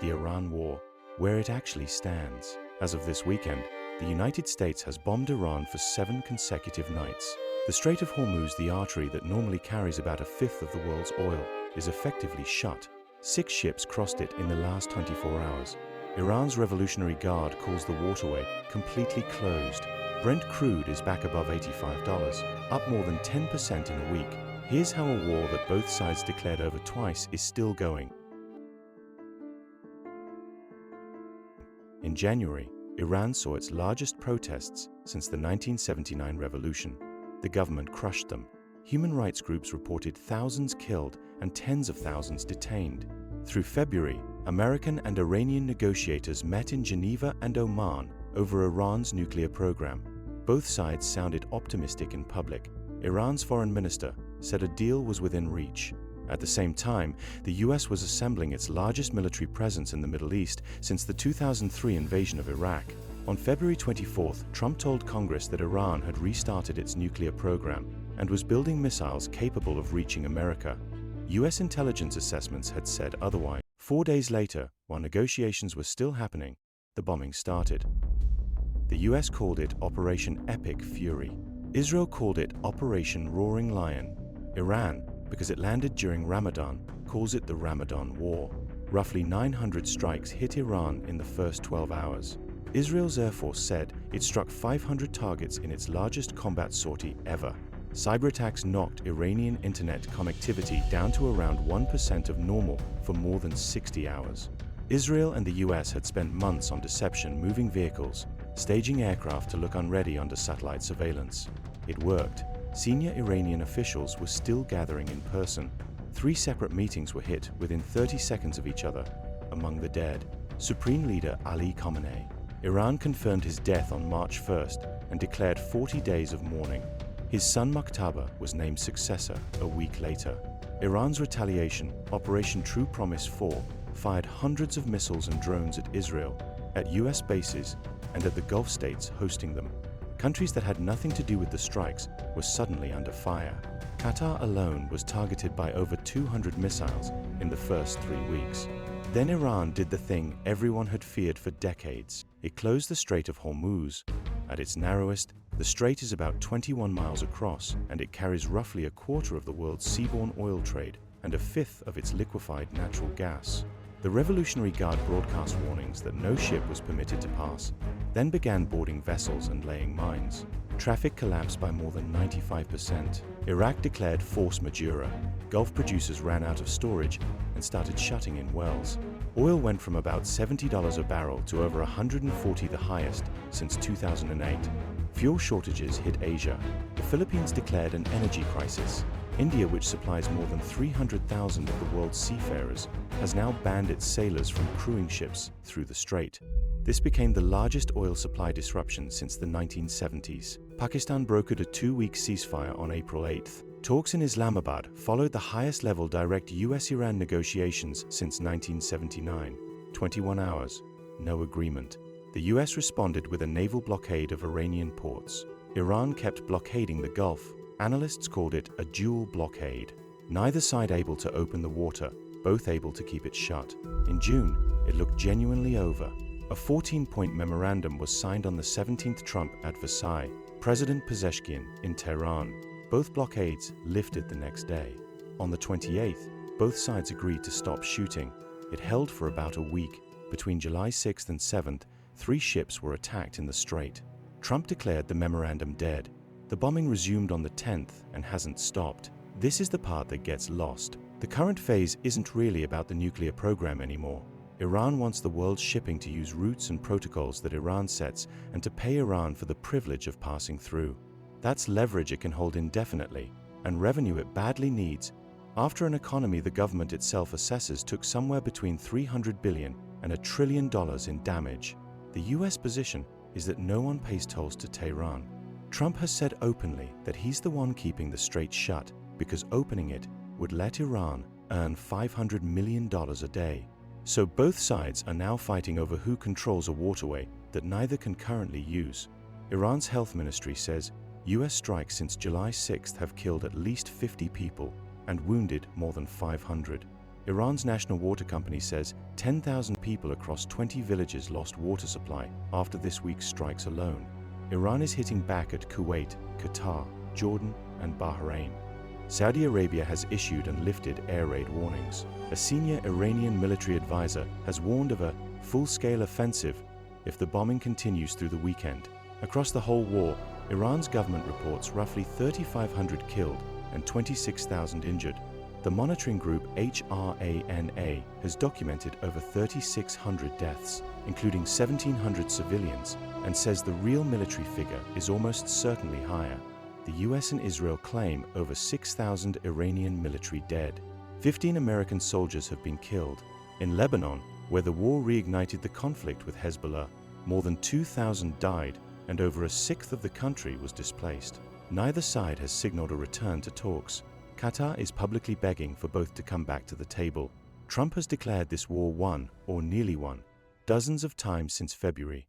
the Iran war, where it actually stands. As of this weekend, the United States has bombed Iran for 7 consecutive nights. The Strait of Hormuz, the artery that normally carries about a fifth of the world's oil, is effectively shut. 6 ships crossed it in the last 24 hours. Iran's Revolutionary Guard calls the waterway completely closed. Brent crude is back above $85, up more than 10% in a week. Here's how a war that both sides declared over twice is still going. In January, Iran saw its largest protests since the 1979 revolution. The government crushed them. Human rights groups reported thousands killed and tens of thousands detained. Through February, American and Iranian negotiators met in Geneva and Oman over Iran's nuclear program. Both sides sounded optimistic in public. Iran's foreign minister said a deal was within reach. At the same time, the US was assembling its largest military presence in the Middle East since the 2003 invasion of Iraq. On February 24th, Trump told Congress that Iran had restarted its nuclear program and was building missiles capable of reaching America. US intelligence assessments had said otherwise. 4 days later, while negotiations were still happening, the bombing started. The US called it Operation Epic Fury. Israel called it Operation Roaring Lion. Iran, because it landed during Ramadan, calls it the Ramadan War. Roughly 900 strikes hit Iran in the first 12 hours. Israel's Air Force said it struck 500 targets in its largest combat sortie ever. Cyber attacks knocked Iranian internet connectivity down to around 1% of normal for more than 60 hours. Israel and the US had spent months on deception, moving vehicles, staging aircraft to look unready under satellite surveillance. It worked. Senior Iranian officials were still gathering in person. 3 separate meetings were hit within 30 seconds of each other. Among the dead, Supreme Leader Ali Khamenei. Iran confirmed his death on March 1st and declared 40 days of mourning. His son Muqtada was named successor a week later. Iran's retaliation, Operation True Promise 4, fired hundreds of missiles and drones at Israel, at US bases, and at the Gulf states hosting them. Countries that had nothing to do with the strikes were suddenly under fire. Qatar alone was targeted by over 200 missiles in the first 3 weeks. Then Iran did the thing everyone had feared for decades. It closed the Strait of Hormuz. At its narrowest, the strait is about 21 miles across, and it carries roughly a quarter of the world's seaborne oil trade and a fifth of its liquefied natural gas. The Revolutionary Guard broadcast warnings that no ship was permitted to pass, then began boarding vessels and laying mines. Traffic collapsed by more than 95%. Iraq declared force majeure. Gulf producers ran out of storage and started shutting in wells. Oil went from about $70 a barrel to over $140, the highest since 2008. Fuel shortages hit Asia. The Philippines declared an energy crisis. India, which supplies more than 300,000 of the world's seafarers, has now banned its sailors from crewing ships through the strait. This became the largest oil supply disruption since the 1970s. Pakistan brokered a 2-week ceasefire on April 8th. Talks in Islamabad followed the highest-level direct US-Iran negotiations since 1979. 21 hours, no agreement. The US responded with a naval blockade of Iranian ports. Iran kept blockading the Gulf. Analysts called it a dual blockade. Neither side able to open the water, both able to keep it shut. In June, it looked genuinely over. A 14-point memorandum was signed on the 17th. Trump at Versailles, President Pezeshkian in Tehran. Both blockades lifted the next day. On the 28th, both sides agreed to stop shooting. It held for about a week. Between July 6th and 7th, 3 ships were attacked in the strait. Trump declared the memorandum dead. The bombing resumed on the 10th and hasn't stopped. This is the part that gets lost. The current phase isn't really about the nuclear program anymore. Iran wants the world's shipping to use routes and protocols that Iran sets and to pay Iran for the privilege of passing through. That's leverage it can hold indefinitely, and revenue it badly needs. After an economy the government itself assesses took somewhere between $300 billion and $1 trillion in damage. The US position is that no one pays tolls to Tehran. Trump has said openly that he's the one keeping the strait shut because opening it would let Iran earn $500 million a day. So both sides are now fighting over who controls a waterway that neither can currently use. Iran's health ministry says US strikes since July 6th have killed at least 50 people and wounded more than 500. Iran's national water company says 10,000 people across 20 villages lost water supply after this week's strikes alone. Iran is hitting back at Kuwait, Qatar, Jordan, and Bahrain. Saudi Arabia has issued and lifted air raid warnings. A senior Iranian military advisor has warned of a full-scale offensive if the bombing continues through the weekend. Across the whole war, Iran's government reports roughly 3,500 killed and 26,000 injured. The monitoring group HRANA has documented over 3,600 deaths, including 1,700 civilians, and says the real military figure is almost certainly higher. The US and Israel claim over 6,000 Iranian military dead. 15 American soldiers have been killed. In Lebanon, where the war reignited the conflict with Hezbollah, more than 2,000 died and over a sixth of the country was displaced. Neither side has signaled a return to talks. Qatar is publicly begging for both to come back to the table. Trump has declared this war won, or nearly won, dozens of times since February.